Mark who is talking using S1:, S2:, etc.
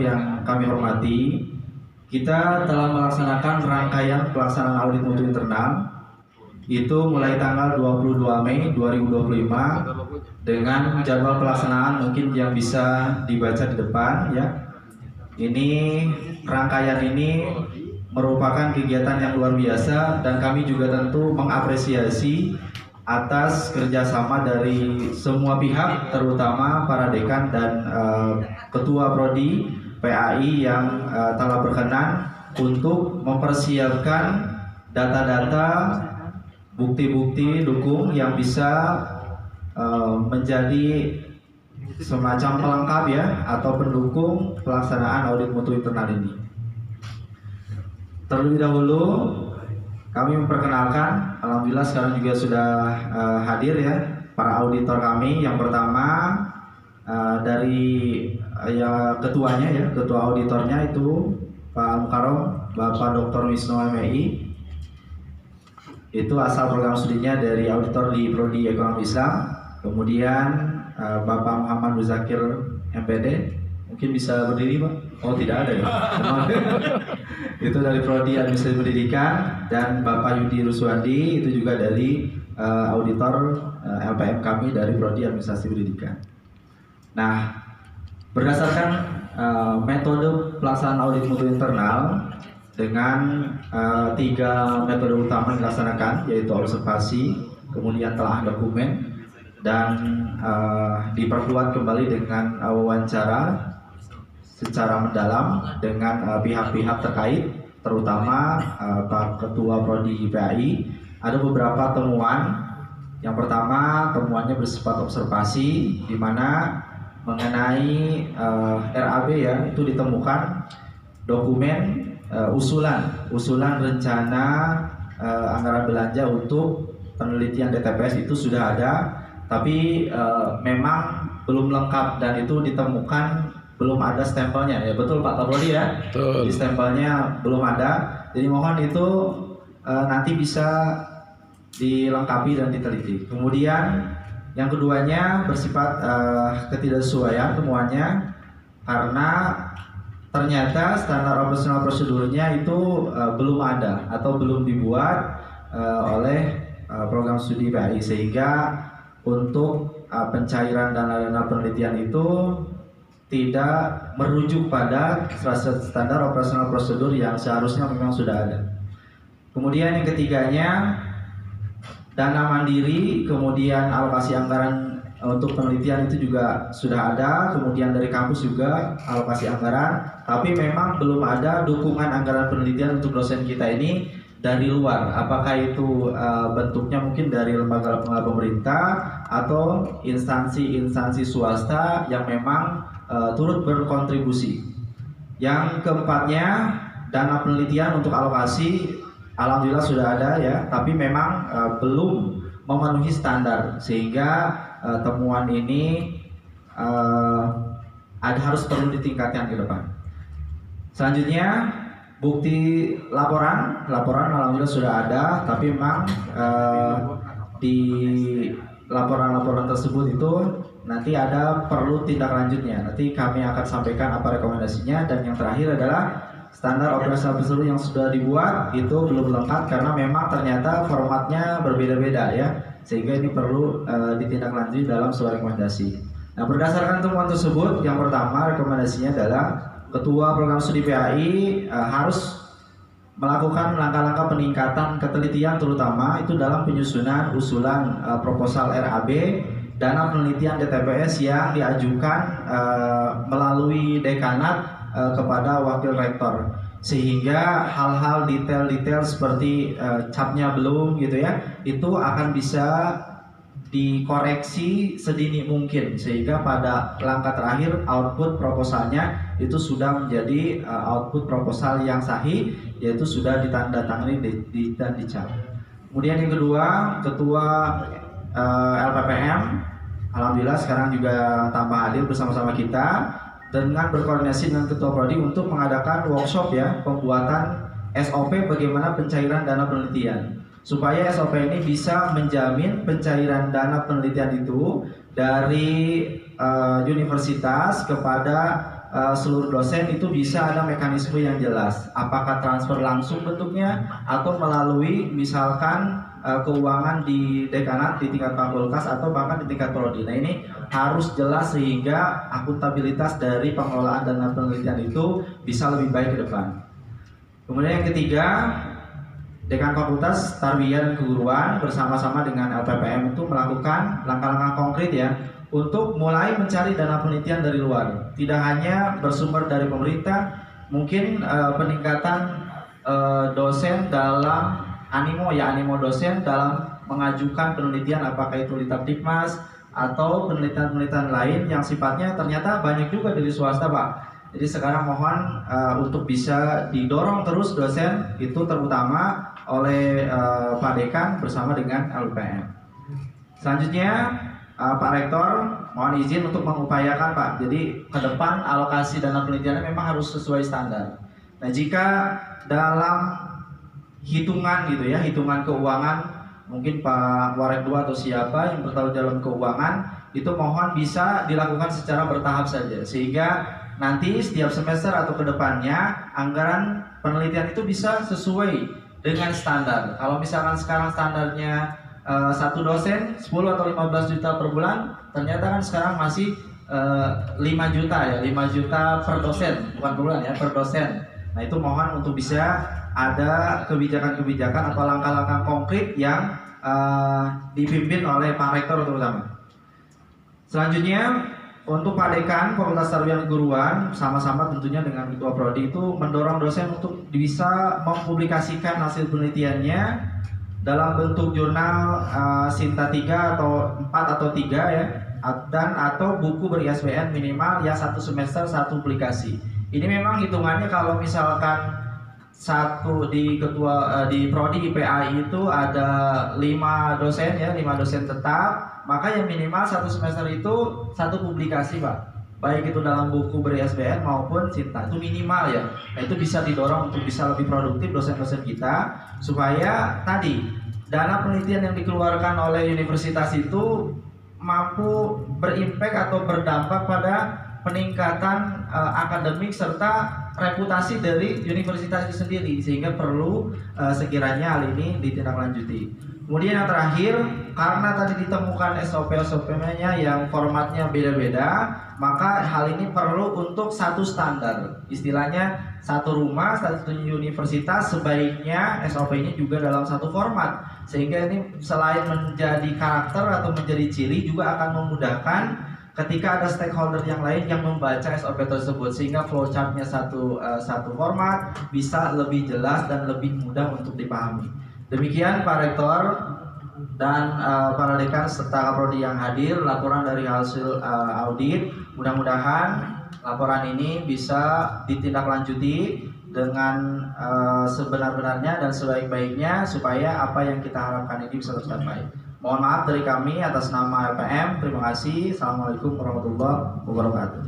S1: yang kami hormati, kita telah melaksanakan rangkaian pelaksanaan audit mutu internal itu mulai tanggal 22 Mei 2025 dengan jadwal pelaksanaan mungkin yang bisa dibaca di depan ya. Ini rangkaian ini merupakan kegiatan yang luar biasa dan kami juga tentu mengapresiasi atas kerjasama dari semua pihak, terutama para dekan dan ketua prodi PAI yang telah berkenan untuk mempersiapkan data-data, bukti-bukti dukung yang bisa menjadi semacam pelengkap ya atau pendukung pelaksanaan audit mutu internal ini. Terlebih dahulu kami memperkenalkan, alhamdulillah sekarang juga sudah hadir ya para auditor kami. Yang pertama dari ketuanya ya, ketua auditornya itu Pak Mukarom, Bapak Dr. Wisnu MI. Itu asal program studinya dari auditor di Prodi Ekonomi Islam. Kemudian Bapak Muhammad Muzakir MPD, mungkin bisa berdiri Pak? Oh tidak ada ya. Itu dari Prodi Administrasi Pendidikan. Dan Bapak Yudi Ruswandi itu juga dari auditor LPM kami dari Prodi Administrasi Pendidikan. Nah, berdasarkan metode pelaksanaan audit mutu internal dengan 3 metode utama yang dilaksanakan, yaitu observasi, kemudian telah dokumen, dan diperkuat kembali dengan wawancara secara mendalam dengan pihak-pihak terkait, terutama Pak Ketua Prodi PAI. Ada beberapa temuan. Yang pertama, temuannya bersifat observasi, di mana mengenai RAB ya, itu ditemukan dokumen usulan rencana anggaran belanja untuk penelitian DTPS itu sudah ada, tapi memang belum lengkap dan itu ditemukan belum ada stempelnya ya, betul Pak Kapolri ya? Betul. Di stempelnya belum ada, jadi mohon itu nanti bisa dilengkapi dan diteliti. Kemudian yang keduanya bersifat ketidaksesuaian temuannya karena ternyata standar operasional prosedurnya itu belum ada atau belum dibuat oleh program studi PAI, sehingga untuk pencairan dana penelitian itu tidak merujuk pada standar operasional prosedur yang seharusnya memang sudah ada. Kemudian yang ketiganya, dana mandiri, kemudian alokasi anggaran untuk penelitian itu juga sudah ada, kemudian dari kampus juga alokasi anggaran, tapi memang belum ada dukungan anggaran penelitian untuk dosen kita ini dari luar. Apakah itu bentuknya mungkin dari lembaga pemerintah atau instansi-instansi swasta yang memang turut berkontribusi. Yang keempatnya, dana penelitian untuk alokasi alhamdulillah sudah ada ya, tapi memang belum memenuhi standar, sehingga temuan ini harus perlu ditingkatkan ke depan. Selanjutnya, bukti laporan alhamdulillah sudah ada, tapi memang di laporan-laporan tersebut itu nanti ada perlu tindak lanjutnya. Nanti kami akan sampaikan apa rekomendasinya. Dan yang terakhir adalah standar operasional prosedur yang sudah dibuat itu belum lengkap karena memang ternyata formatnya berbeda-beda ya, sehingga ini perlu ditindaklanjuti dalam surat rekomendasi. Nah, berdasarkan temuan tersebut, yang pertama rekomendasinya adalah Ketua Program Studi PAI harus melakukan langkah-langkah peningkatan ketelitian, terutama itu dalam penyusunan usulan proposal RAB dana penelitian DTPS yang diajukan melalui dekanat kepada wakil rektor, sehingga hal-hal detail-detail seperti capnya belum gitu ya, itu akan bisa dikoreksi sedini mungkin, sehingga pada langkah terakhir output proposalnya itu sudah menjadi output proposal yang sahih, yaitu sudah ditandatangani dan dicap. Kemudian yang kedua, Ketua LPPM alhamdulillah sekarang juga tambah hadir bersama-sama kita dengan berkoordinasi dengan Ketua Prodi untuk mengadakan workshop ya, pembuatan SOP bagaimana pencairan dana penelitian, supaya SOP ini bisa menjamin pencairan dana penelitian itu dari universitas kepada seluruh dosen itu bisa ada mekanisme yang jelas. Apakah transfer langsung bentuknya atau melalui misalkan keuangan di dekanat di tingkat fakultas atau bahkan di tingkat prodi. Nah ini harus jelas sehingga akuntabilitas dari pengelolaan dana penelitian itu bisa lebih baik ke depan. Kemudian yang ketiga, Dekan Fakultas Tarbiyah dan Keguruan bersama-sama dengan LPPM itu melakukan langkah-langkah konkret ya untuk mulai mencari dana penelitian dari luar. Tidak hanya bersumber dari pemerintah, mungkin peningkatan dosen dalam animo dosen dalam mengajukan penelitian, apakah itu Litbang atau penelitian-penelitian lain yang sifatnya ternyata banyak juga dari swasta, Pak. Jadi sekarang mohon untuk bisa didorong terus dosen itu terutama oleh Pak Dekan bersama dengan LPM. Selanjutnya Pak Rektor mohon izin untuk mengupayakan Pak. Jadi ke depan alokasi dana penelitiannya memang harus sesuai standar. Nah jika dalam hitungan gitu ya, hitungan keuangan mungkin Pak Warek 2 atau siapa yang bertahu dalam keuangan itu mohon bisa dilakukan secara bertahap saja sehingga nanti setiap semester atau kedepannya anggaran penelitian itu bisa sesuai dengan standar. Kalau misalkan sekarang standarnya satu dosen 10 atau 15 juta per bulan, ternyata kan sekarang masih 5 juta ya, 5 juta per dosen, bukan per bulan ya, per dosen. Nah itu mohon untuk bisa ada kebijakan-kebijakan atau langkah-langkah konkret yang dipimpin oleh Pak Rektor terutama. Selanjutnya untuk Pak Dekan Fakultas Tarbiyah dan Keguruan sama-sama tentunya dengan Ketua Prodi itu mendorong dosen untuk bisa mempublikasikan hasil penelitiannya dalam bentuk jurnal Sinta 3 atau 4 atau 3 ya, dan atau buku ber-ISBN minimal ya satu semester satu publikasi. Ini memang hitungannya kalau misalkan satu di di Prodi IPA itu ada 5 dosen ya, 5 dosen tetap, maka yang minimal satu semester itu satu publikasi Pak, baik itu dalam buku ber-ISBN maupun Sinta, itu minimal ya. Nah, itu bisa didorong untuk bisa lebih produktif dosen-dosen kita supaya tadi dana penelitian yang dikeluarkan oleh universitas itu mampu berimpact atau berdampak pada peningkatan akademik serta reputasi dari universitas itu sendiri, sehingga perlu sekiranya hal ini ditindaklanjuti. Kemudian yang terakhir, karena tadi ditemukan SOP-nya yang formatnya beda-beda, maka hal ini perlu untuk satu standar. Istilahnya satu rumah, satu universitas sebaiknya SOP-nya juga dalam satu format, sehingga ini selain menjadi karakter atau menjadi ciri juga akan memudahkan ketika ada stakeholder yang lain yang membaca SOP tersebut, sehingga flowchartnya satu format bisa lebih jelas dan lebih mudah untuk dipahami. Demikian Pak Rektor dan para dekan serta Kaprodi yang hadir laporan dari hasil audit. Mudah-mudahan laporan ini bisa ditindaklanjuti dengan sebenar-benarnya dan sebaik-baiknya supaya apa yang kita harapkan ini bisa tercapai. Mohon maaf dari kami atas nama LPM. Terima kasih. Assalamualaikum warahmatullahi wabarakatuh.